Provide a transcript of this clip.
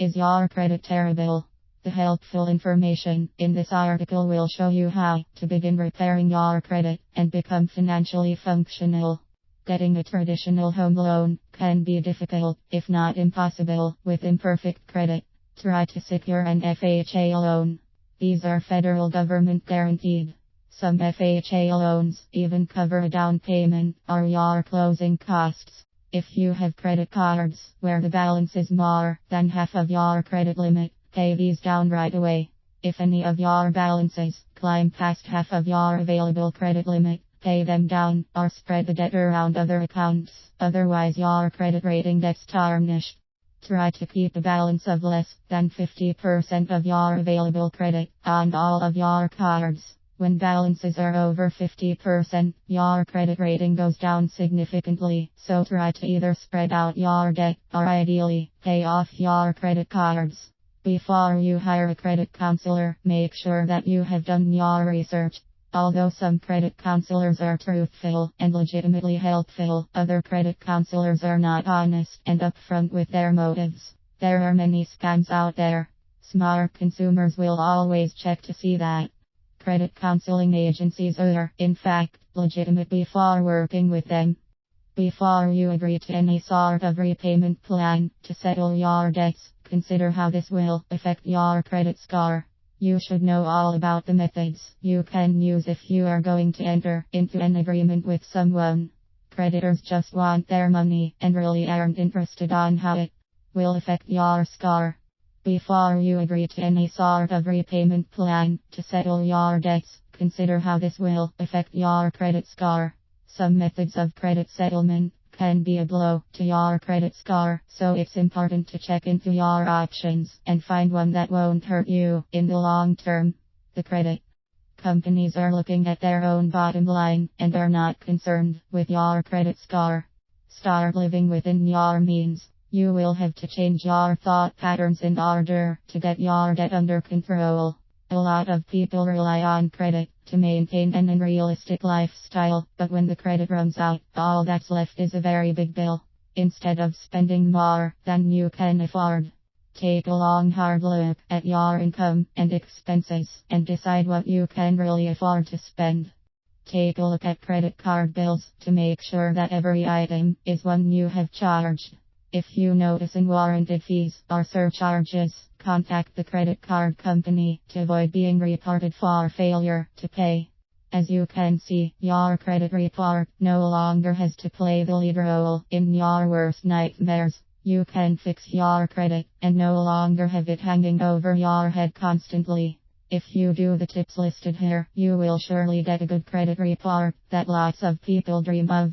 Is your credit terrible? The helpful information in this article will show you how to begin repairing your credit and become financially functional. Getting a traditional home loan can be difficult, if not impossible, with imperfect credit. Try to secure an FHA loan. These are federal government guaranteed. Some FHA loans even cover a down payment or your closing costs. If you have credit cards where the balance is more than half of your credit limit, pay these down right away. If any of your balances climb past half of your available credit limit, pay them down or spread the debt around other accounts. Otherwise your credit rating gets tarnished. Try to keep a balance of less than 50% of your available credit on all of your cards. When balances are over 50%, your credit rating goes down significantly, so try to either spread out your debt or ideally pay off your credit cards. Before you hire a credit counselor, make sure that you have done your research. Although some credit counselors are truthful and legitimately helpful, other credit counselors are not honest and upfront with their motives. There are many scams out there. Smart consumers will always check to see that credit counseling agencies are, in fact, legitimate before working with them. Before you agree to any sort of repayment plan to settle your debts, consider how this will affect your credit score. You should know all about the methods you can use if you are going to enter into an agreement with someone. Creditors just want their money and really aren't interested on how it will affect your score. Before you agree to any sort of repayment plan to settle your debts, consider how this will affect your credit score. Some methods of credit settlement can be a blow to your credit score, so it's important to check into your options and find one that won't hurt you in the long term. The credit companies are looking at their own bottom line and are not concerned with your credit score. Start living within your means. You will have to change your thought patterns in order to get your debt under control. A lot of people rely on credit to maintain an unrealistic lifestyle, but when the credit runs out, all that's left is a very big bill. Instead of spending more than you can afford, take a long hard look at your income and expenses and decide what you can really afford to spend. Take a look at credit card bills to make sure that every item is one you have charged. If you notice unwarranted fees or surcharges, contact the credit card company to avoid being reported for failure to pay. As you can see, your credit report no longer has to play the lead role in your worst nightmares. You can fix your credit and no longer have it hanging over your head constantly. If you do the tips listed here, you will surely get a good credit report that lots of people dream of.